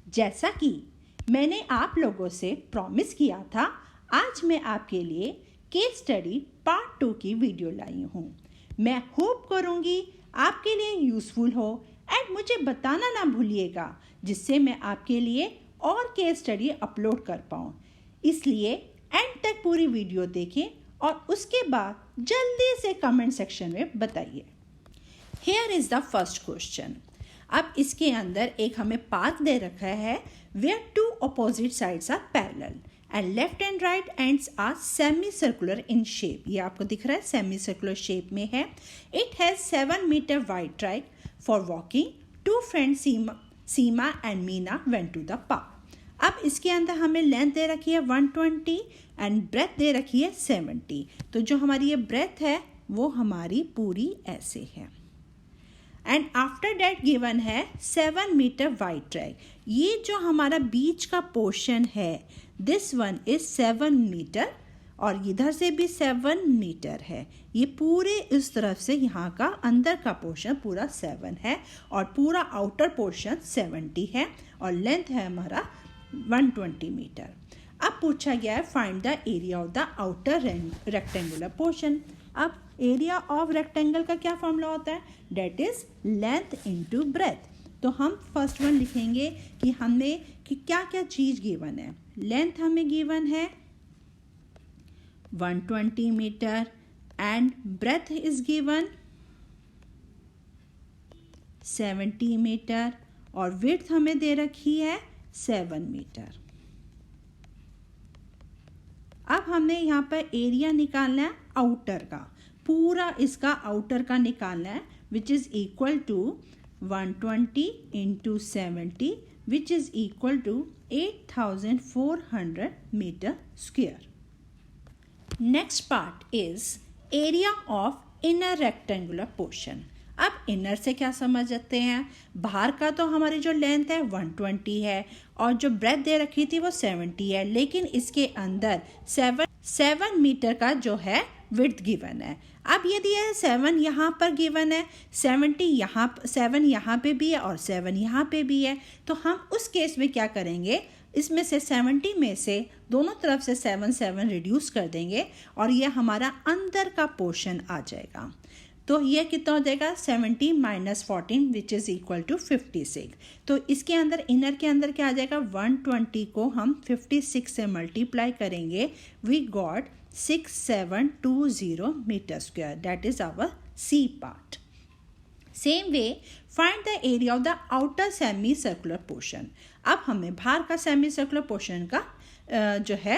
जैसा कि मैंने आप लोगों से प्रॉमिस किया था, आज मैं आपके लिए केस स्टडी पार्ट 2 की वीडियो लाई हूँ। मैं होप करूँगी आपके लिए यूज़फुल हो एंड मुझे बताना ना भूलिएगा, जिससे मैं आपके लिए और केस स्टडी अपलोड कर पाऊँ। इसलिए एंड तक पूरी वीडियो देखें और उसके बाद जल्दी से कमेंट सेक्शन में बताइए। Here is the first question. अब इसके अंदर एक हमें पाथ दे रखा है where two opposite sides are parallel and left and right ends are semicircular in shape. ये आपको दिख रहा है semicircular shape में है. It has 7 meter wide track for walking. Two friends Seema and Meena went to the park. अब इसके अंदर हमें लेंथ दे रखी है 120 एंड ब्रेथ दे रखी है 70. तो जो हमारी ये ब्रेथ है वो हमारी पूरी ऐसे है. एंड आफ्टर डैट गिवन है 7 मीटर वाइड ट्रैक. ये जो हमारा बीच का पोर्शन है दिस वन इज 7 मीटर और इधर से भी 7 मीटर है. ये पूरे इस तरफ से यहाँ का अंदर का पोर्शन पूरा 7 है और पूरा आउटर पोर्शन 70 है और लेंथ है हमारा 120 मीटर. अब पूछा गया है find the area of the outer rectangular portion. अब एरिया ऑफ रेक्टेंगल का क्या फॉर्मूला होता है? That is length into breadth. तो हम फर्स्ट वन लिखेंगे कि हमें कि क्या क्या चीज़ गिवन है. लेंथ हमें गिवन है 120 metre and breadth is given 70 metre और विड्थ हमें दे रखी है 7 मीटर. अब हमने यहाँ पर एरिया निकालना है आउटर का, पूरा इसका आउटर का निकालना है which is equal to 120 into 70 which is equal to 8400 metre square. Next part is area of inner rectangular portion. अब इनर से क्या समझते हैं? बाहर का तो हमारी जो लेंथ है 120 है और जो ब्रेथ दे रखी थी वो 70 है, लेकिन इसके अंदर 7 मीटर का जो है विड्थ गिवन है. अब यदि है 7 यहाँ पर गिवन है, 70 यहाँ 7 यहाँ पे भी है और 7 यहाँ पे भी है, तो हम उस केस में क्या करेंगे, इसमें से 70 में से दोनों तरफ से 7 रिड्यूस कर देंगे और ये हमारा अंदर का पोर्शन आ जाएगा. तो ये कितना हो जाएगा 70 minus 14 which is equal to 56. तो इसके अंदर इनर के अंदर क्या आ जाएगा 120 को हम 56 से मल्टीप्लाई करेंगे, we got 6720 metre square. That is our C part. Same way find the area of the outer semi circular portion. अब हमें बाहर का सेमी सर्कुलर पोर्शन का जो है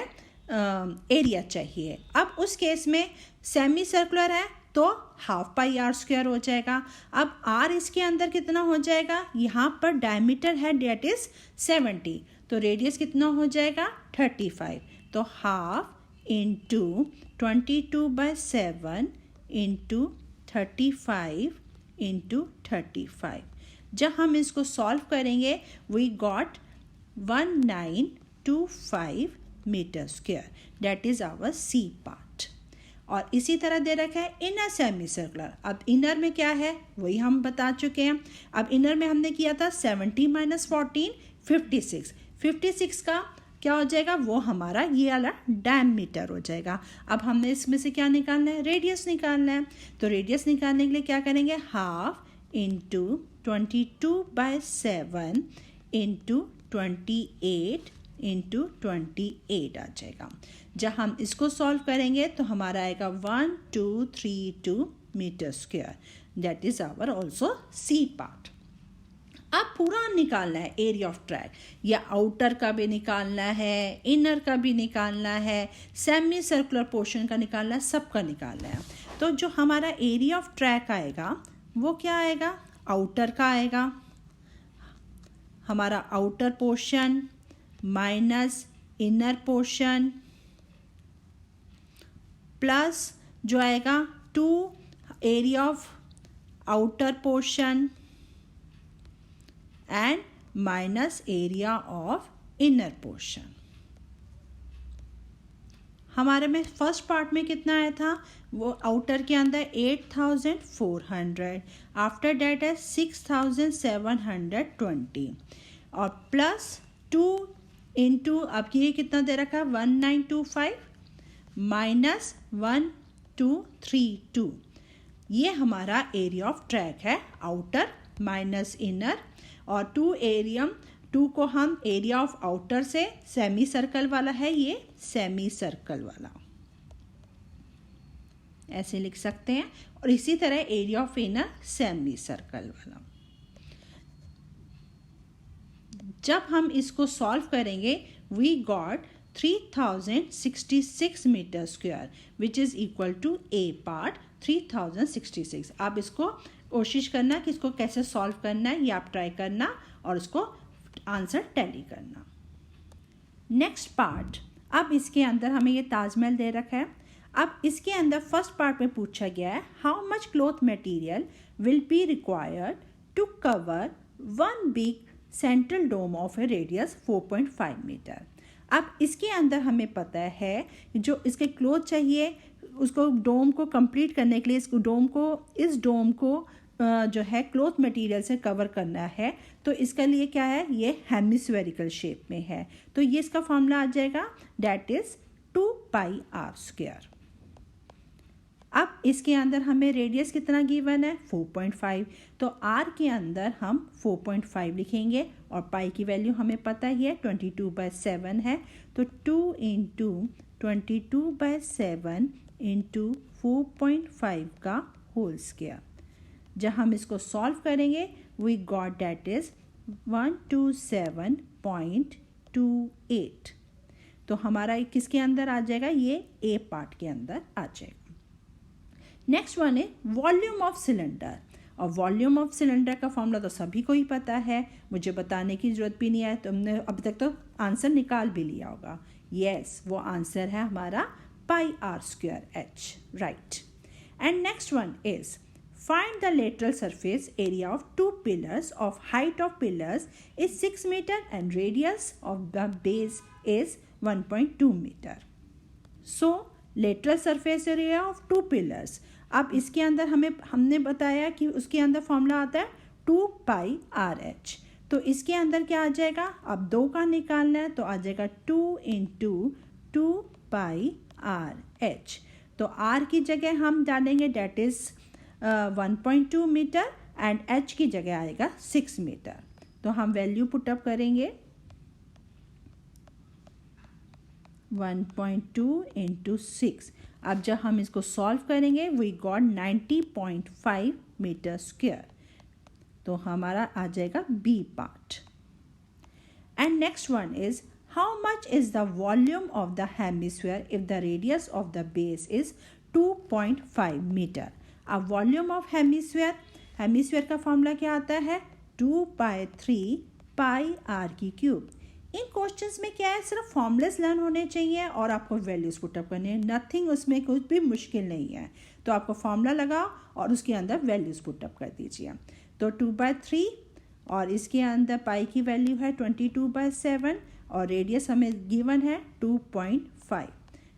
एरिया चाहिए. अब उस केस में सेमी सर्कुलर है तो हाफ पाई आर स्क्वायर हो जाएगा. अब आर इसके अंदर कितना हो जाएगा, यहाँ पर डायमीटर है डेट इज 70, तो रेडियस कितना हो जाएगा 35. तो हाफ इंटू 22/7 इंटू 35 इंटू 35. जब हम इसको सॉल्व करेंगे we got 1925 metre square. That is our C part. और इसी तरह दे रखा है इनर सेमी सर्कुलर. अब इनर में क्या है वही हम बता चुके हैं. अब इनर में हमने किया था 70 माइनस 14 56 का क्या हो जाएगा, वो हमारा ये वाला डायमीटर हो जाएगा. अब हमने इसमें से क्या निकालना है, रेडियस निकालना है. तो रेडियस निकालने के लिए क्या करेंगे, हाफ इंटू 22/7 इंटू 28 इंटू 28 आ जाएगा. जब हम इसको सॉल्व करेंगे तो हमारा आएगा 1232 metre square. That is our also C part. अब पूरा निकालना है एरिया ऑफ ट्रैक, या आउटर का भी निकालना है, इनर का भी निकालना है, सेमी सर्कुलर पोर्शन का निकालना है, सबका निकालना है. तो जो हमारा एरिया ऑफ ट्रैक आएगा वो क्या आएगा, आउटर का आएगा. हमारा outer portion minus inner portion plus जो आएगा 2 area of outer portion and minus area of inner portion. हमारे में फर्स्ट पार्ट में कितना आया था, वो आउटर के अंदर 8400, आफ्टर डैट है 6720, और प्लस 2 इंटू, अब ये कितना दे रखा है 1925 माइनस 1232, ये हमारा एरिया ऑफ ट्रैक है, आउटर माइनस इनर, और 2 को हम एरिया ऑफ आउटर से, सेमी सर्कल वाला है ये, सेमी सर्कल वाला ऐसे लिख सकते हैं, और इसी तरह area of inner semi circle वाला। जब हम इसको सॉल्व करेंगे we got 3066 metre square which is equal to A part 3066। आप इसको कोशिश करना कि इसको कैसे सॉल्व करना है, ये आप ट्राई करना और उसको आंसर टैली करना। नेक्स्ट पार्ट, अब इसके अंदर हमें ये ताजमहल दे रखा है। अब इसके अंदर फर्स्ट पार्ट में पूछा गया है how much cloth material will be required to cover one big central dome of a radius 4.5 metre. अब इसके अंदर हमें पता है जो इसके क्लॉथ चाहिए उसको डोम को कंप्लीट करने के लिए, इस डोम को जो है क्लॉथ मटेरियल से कवर करना है, तो इसका लिए क्या है, ये हेमिस्फेरिकल शेप में है, तो ये इसका फॉर्मूला आ जाएगा दैट इज 2πr²। अब इसके अंदर हमें रेडियस कितना गिवन है 4.5, तो r के अंदर हम 4.5 लिखेंगे और पाई की वैल्यू हमें पता ही है 22/7 है, तो 2 इंटू 22/7 इंटू 4.5 का होल स्क्वायर। जब हम इसको सॉल्व करेंगे वी गॉट दैट इज 127.28, तो हमारा किसके अंदर आ जाएगा, ये ए पार्ट के अंदर आ जाएगा। नेक्स्ट वन है वॉल्यूम ऑफ सिलेंडर, और वॉल्यूम ऑफ सिलेंडर का फॉर्मूला तो सभी को ही पता है, मुझे बताने की ज़रूरत भी नहीं है, तुमने अभी तक तो आंसर निकाल भी लिया होगा। यस, वो आंसर है हमारा πr²h, right. And next one is find the lateral surface area of two pillars of height of pillars is 6 meter and radius of the base is 1.2 meter. So lateral surface area of two pillars, अब इसके अंदर हमने बताया कि उसके अंदर formula आता है 2πrh, तो इसके अंदर क्या आ जाएगा, अब 2 का निकालना है तो आ जाएगा 2 इंटू 2πrh, तो r की जगह हम डालेंगे that is 1.2 metre and h की जगह आएगा 6 मीटर, तो हम वैल्यू पुटअप करेंगे 1.2 इंटू 6। अब जब हम इसको सॉल्व करेंगे वी गॉट 90.5 मीटर स्क्वायर, तो हमारा आ जाएगा B part. And next one is how much is the volume of the hemisphere if the radius of the base is 2.5 metre. अब वॉल्यूम ऑफ हेमिस्फीयर का फॉर्मूला क्या आता है 2π3πr³। इन questions में क्या है, सिर्फ फॉर्मूलाज लर्न होने चाहिए और आपको वैल्यूज पुटअप करनी है, नथिंग, उसमें कुछ भी मुश्किल नहीं है, तो आपको फॉर्मूला लगाओ और उसके अंदर वैल्यूज पुटअप कर दीजिए। तो 2/3 और इसके अंदर पाई की वैल्यू है 22/7 और रेडियस हमें गिवन है 2.5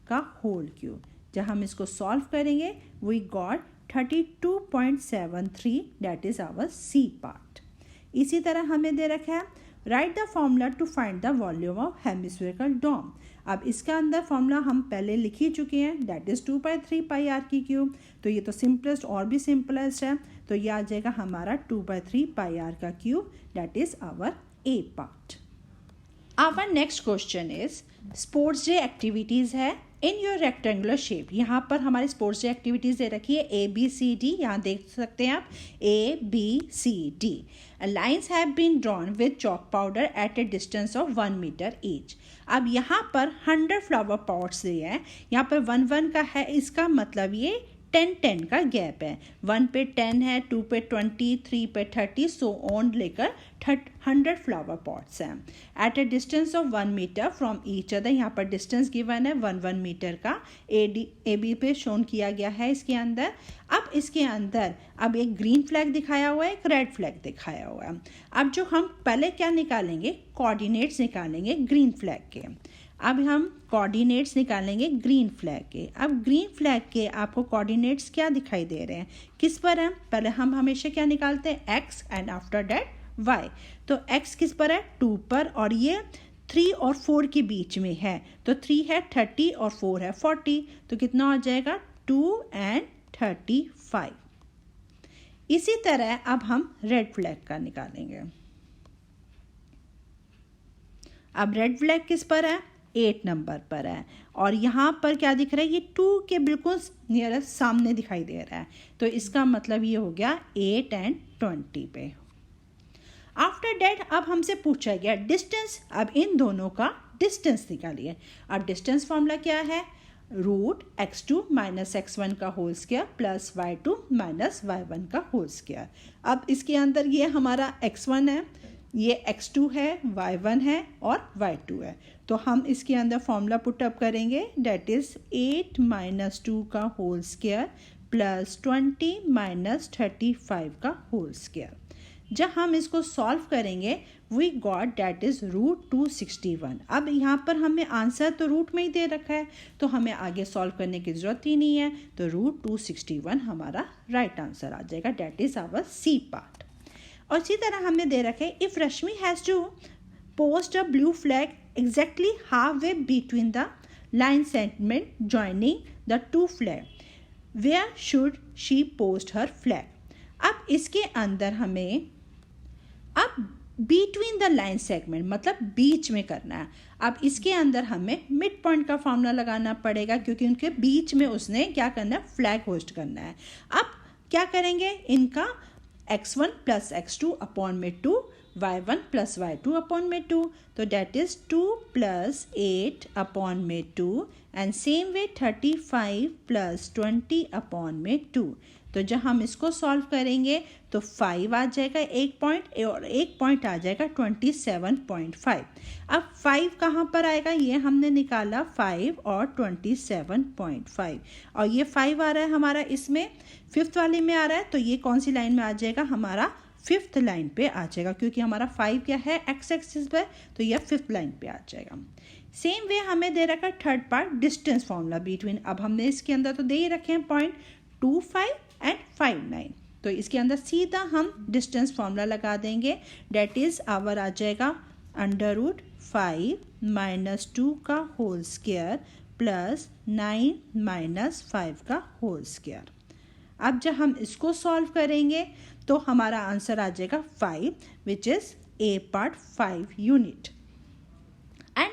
का होल क्यूब। जब हम इसको सॉल्व करेंगे we got 32.73, that is our C part. इसी तरह हमें दे रखा है right the formula to find the volume of hemispherical dome. अब इसका अंदर फॉर्मूला हम पहले लिख ही चुके हैं, दैट इज 2/3πr³, तो ये तो सिंपलेस्ट और भी सिंपलेस्ट है, तो ये आ जाएगा हमारा 2/3πr³, that is our A part. Our next question is sports day activities है इन योर रेक्टेंगुलर शेप। यहाँ पर हमारी स्पोर्ट्स डे एक्टिविटीज़ दे रखी है ABCD, यहाँ देख सकते हैं आप ABCD। Lines have been drawn with chalk powder at a distance of 1 metre each. अब यहाँ पर 100 फ्लावर पॉट्स दिए हैं, यहाँ पर 1 का है, इसका मतलब ये 10 का गैप है, 1 पे 10 है, 2 पे 20, 3 पे 30, सो ऑन लेकर 100 फ्लावर पॉट्स हैं at a distance of 1 metre from each other. यहाँ पर डिस्टेंस गिवन है 1 मीटर का, AB पे शोन किया गया है इसके अंदर। अब इसके अंदर अब एक ग्रीन फ्लैग दिखाया हुआ है, एक रेड फ्लैग दिखाया हुआ है। अब जो हम पहले क्या निकालेंगे, कोऑर्डिनेट्स निकालेंगे ग्रीन फ्लैग के। अब हम कोऑर्डिनेट्स निकालेंगे ग्रीन फ्लैग के। अब ग्रीन फ्लैग के आपको कोऑर्डिनेट्स क्या दिखाई दे रहे हैं, किस पर हैं, पहले हम हमेशा क्या निकालते हैं x and after that y। तो x किस पर है, 2 पर, और ये 3 और 4 के बीच में है, तो 3 है 30 और 4 है 40, तो कितना हो जाएगा 2 and 35। इसी तरह अब हम रेड फ्लैग का निकालेंगे। अब रेड फ्लैग किस पर है, 8 नंबर पर है, और यहाँ पर क्या दिख रहा है, ये 2 के बिल्कुल नियरेस्ट सामने दिखाई दे रहा है, तो इसका मतलब ये हो गया 8 and 20 पे। आफ्टर डैट अब हमसे पूछा गया डिस्टेंस, अब इन दोनों का डिस्टेंस निकालिए। अब डिस्टेंस फॉर्मूला क्या है, रूट x2 माइनस x1 का whole square plus y2 minus y1 का होल स्क्वायर। अब इसके अंदर ये हमारा x1 है, ये x2 है, y1 है और y2 है, तो हम इसके अंदर फॉर्मूला पुट अप करेंगे, डेट इज 8 माइनस 2 का होल स्क्वायर प्लस 20 माइनस 35 का होल स्क्वायर। जब हम इसको सॉल्व करेंगे we got that is root 261। अब यहाँ पर हमें आंसर तो रूट में ही दे रखा है, तो हमें आगे सॉल्व करने की ज़रूरत ही नहीं है, तो रूट 261 हमारा राइट आंसर आ जाएगा, that is our C part. और इसी तरह हमने दे रखा है if Rashmi has to post a blue flag exactly half way between the line segment joining the two flag, where should she post her flag. अब इसके अंदर हमें अब बिटवीन द लाइन सेगमेंट मतलब बीच में करना है। अब इसके अंदर हमें मिड पॉइंट का फॉर्मूला लगाना पड़ेगा, क्योंकि उनके बीच में उसने क्या करना है, फ्लैग होस्ट करना है। अब क्या करेंगे, इनका x1 प्लस x2 अपॉन में 2, y1 प्लस y2 अपॉन में 2, तो डेट इज 2 प्लस 8 अपॉन में 2 and same way 35 plus 20 upon में 2। तो जब हम इसको सॉल्व करेंगे तो 5 आ जाएगा 1 पॉइंट, और 1 पॉइंट आ जाएगा 27.5। अब 5 कहाँ पर आएगा, ये हमने निकाला 5 और 27.5, और ये 5 आ रहा है हमारा इसमें, फिफ्थ वाले में आ रहा है, तो ये कौन सी लाइन में आ जाएगा, हमारा फिफ्थ लाइन पे आ जाएगा, क्योंकि हमारा 5 क्या है एक्स एक्सिस पर, तो यह फिफ्थ लाइन पे आ जाएगा। सेम वे हमें दे रखा है third part distance formula between, अब हमने इसके अंदर तो दे ही रखे हैं पॉइंट 25 एंड 59, तो इसके अंदर सीधा हम डिस्टेंस फॉर्मूला लगा देंगे, डेट इज आवर आ जाएगा अंडर रूट 5 माइनस 2 का होल स्क्वायर प्लस 9 माइनस 5 का होल स्क्वायर। अब जब हम इसको सॉल्व करेंगे तो हमारा आंसर आ जाएगा 5, which is a part 5 unit. And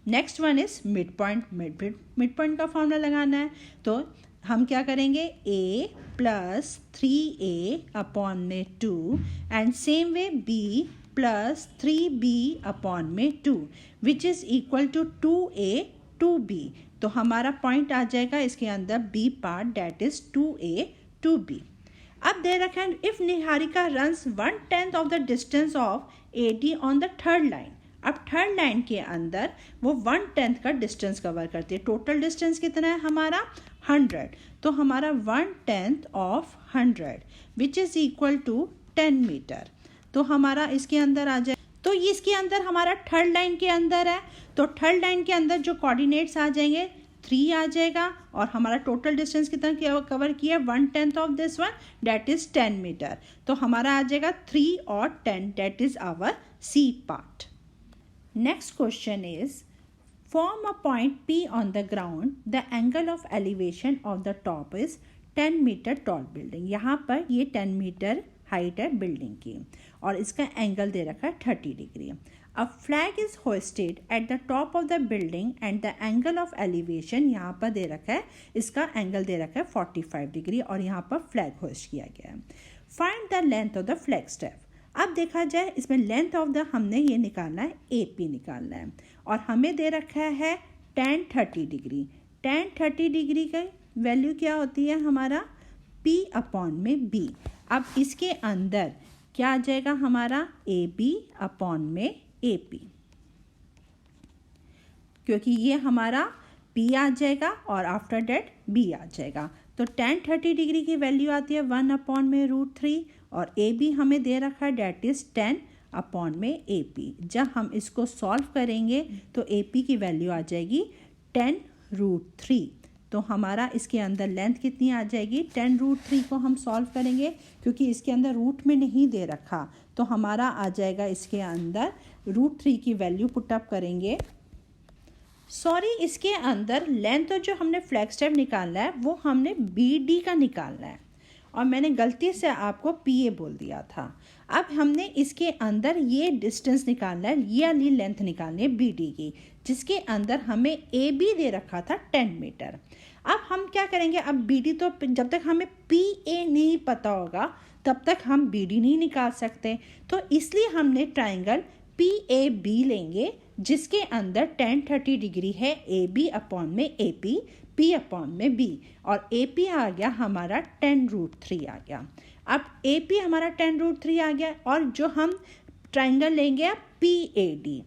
next one is mid point. Mid point का फॉर्मूला लगाना है, तो हम क्या करेंगे, a प्लस 3a अपॉन में 2 and same way b plus 3b upon में 2 विच is equal to 2a 2b। तो हमारा पॉइंट आ जाएगा इसके अंदर b part, date is 2a 2b। अब दे रखा है if Niharika runs 1/10 of the distance of AD on the third line. अब थर्ड लाइन के अंदर वो 1/10 का डिस्टेंस कवर करती है। टोटल डिस्टेंस कितना है हमारा 100, तो हमारा 1/10 of 100 which is equal to 10 metre. तो हमारा इसके अंदर आ जाए, तो ये इसके अंदर हमारा थर्ड लाइन के अंदर है, तो थर्ड लाइन के अंदर जो कोऑर्डिनेट्स आ जाएंगे 3 आ जाएगा, और हमारा टोटल डिस्टेंस कितना कवर किया 1/10 of this one, that is 10 metre. तो हमारा आ जाएगा 3 और 10, that is our C part. Next question is form a point P on the ground, the angle of elevation of the top is 10 metre tall building। यहाँ पर ये 10 metre height है building की, और इसका एंगल दे रखा है 30 degree. A flag is hoisted at the top of the building and the angle of elevation यहाँ पर दे रखा है, इसका एंगल दे रखा है 45 डिग्री, और यहाँ पर फ्लैग होस्ट किया गया है। Find the length of the flag staff। अब देखा जाए इसमें लेंथ ऑफ द हमने ये निकालना है, AP निकालना है, और हमें दे रखा है tan 30 डिग्री। tan 30 डिग्री का वैल्यू क्या होती है हमारा P अपॉन में B। अब इसके अंदर क्या आ जाएगा हमारा AB अपॉन में AP, क्योंकि ये हमारा P आ जाएगा और आफ्टर डेट B आ जाएगा। तो tan 30 डिग्री की वैल्यू आती है 1 अपॉन में √3, और AB हमें दे रखा है डेट इज 10 अपॉन में AP। जब हम इसको सॉल्व करेंगे तो AP की वैल्यू आ जाएगी 10 √3, तो हमारा इसके अंदर लेंथ कितनी आ जाएगी, 10√3 को हम सॉल्व करेंगे क्योंकि इसके अंदर रूट में नहीं दे रखा, तो हमारा आ जाएगा इसके अंदर √3 की वैल्यू पुटअप करेंगे। इसके अंदर लेंथ जो हमने फ्लैगस्टेप निकालना है वो हमने BD का निकालना है और मैंने गलती से आपको PA बोल दिया था। अब हमने इसके अंदर ये डिस्टेंस निकालना है, ये वाली लेंथ निकालनी है BD की, जिसके अंदर हमें AB दे रखा था 10 मीटर। अब हम क्या करेंगे, अब BD तो जब तक हमें PA नहीं पता होगा तब तक हम BD नहीं निकाल सकते, तो इसलिए हमने ट्राइंगल PAB लेंगे जिसके अंदर tan 30 डिग्री है AB अपॉन में AP, P अपॉन में B, और AP आ गया हमारा 10√3 आ गया। अब AP हमारा 10√3 आ गया और जो हम ट्राइंगल लेंगे अब PAD।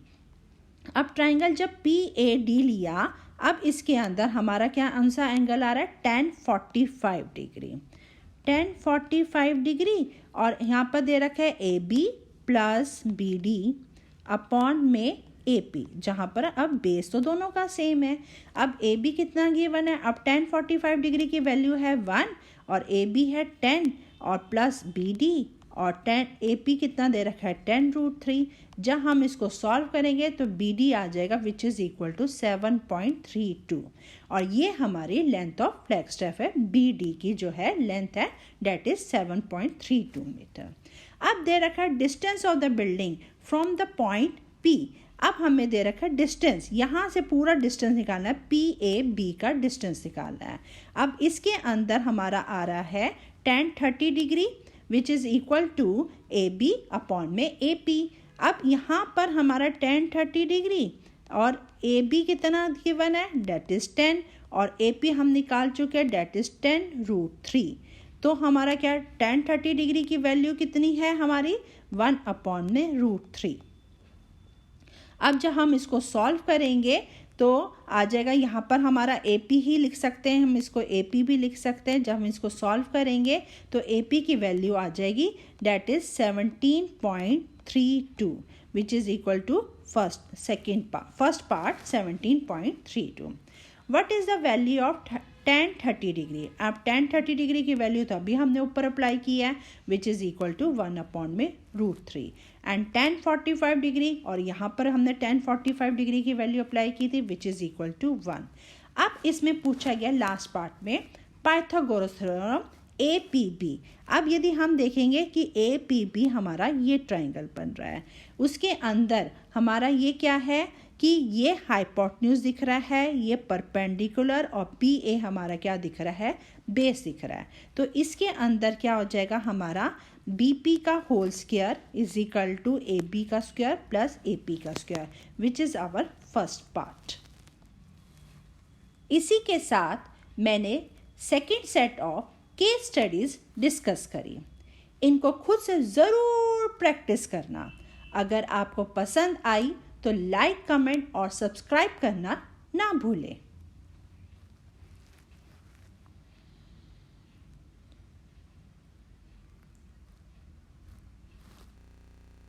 अब ट्राइंगल जब PAD लिया, अब इसके अंदर हमारा क्या आंसर एंगल आ रहा है, 1045 डिग्री, 1045 डिग्री, और यहाँ पर दे रखा है AB प्लस BD अपॉन में AP, जहाँ पर अब बेस तो दोनों का सेम है। अब AB कितना गिवन है, अब 1045 डिग्री की वैल्यू है 1 और AB है 10 और प्लस BD और 10 AP कितना दे रखा है 10√3। जब हम इसको सॉल्व करेंगे तो BD आ जाएगा विच इज़ इक्वल टू 7.32, और ये हमारी लेंथ ऑफ फ्लैगस्टेप है। BD की जो है लेंथ है डेट इज 7.32 मीटर। अब दे रखा है distance of the building from the point P। अब हमें दे रखा है डिस्टेंस, यहाँ से पूरा डिस्टेंस निकालना है, PAB का डिस्टेंस निकालना है। अब इसके अंदर हमारा आ रहा है tan 30 degree which is equal to AB upon में AP। अब यहाँ पर हमारा tan 30 डिग्री और AB कितना गिवन है डेट इज़ 10 और AP हम निकाल चुके हैं डेट इज़ 10√3। तो हमारा क्या tan 30 डिग्री की वैल्यू कितनी है हमारी 1 अपॉन में √3। अब जब हम इसको सॉल्व करेंगे तो आ जाएगा, यहाँ पर हमारा AP ही लिख सकते हैं, हम इसको AP भी लिख सकते हैं। जब हम इसको सॉल्व करेंगे तो AP की वैल्यू आ जाएगी that is 17.32 which is equal to first part 17.32। What is the value of tan 30 degree. अब tan 30 डिग्री की वैल्यू तो अभी हमने ऊपर अप्लाई किया है which is equal to 1 upon में √3, एंड tan 45 डिग्री और यहाँ पर हमने tan 45 डिग्री की वैल्यू अप्लाई की थी विच इज़ इक्वल टू 1। अब इसमें पूछा गया लास्ट पार्ट में पाइथागोरस थ्योरम APB। अब यदि हम देखेंगे कि APB हमारा ये ट्राइंगल बन रहा है, उसके अंदर हमारा ये क्या है कि ये हाइपोटेन्यूज दिख रहा है, ये परपेंडिकुलर, और PA हमारा क्या दिख रहा है, बेस दिख रहा है। तो इसके अंदर क्या हो जाएगा हमारा BP का whole square is equal to AB का स्क्वायर प्लस AP का square which is our first part. इसी के साथ मैंने second set of case studies discuss करी। इनको खुद से ज़रूर प्रैक्टिस करना। अगर आपको पसंद आई तो लाइक, कमेंट और सब्सक्राइब करना ना भूलें।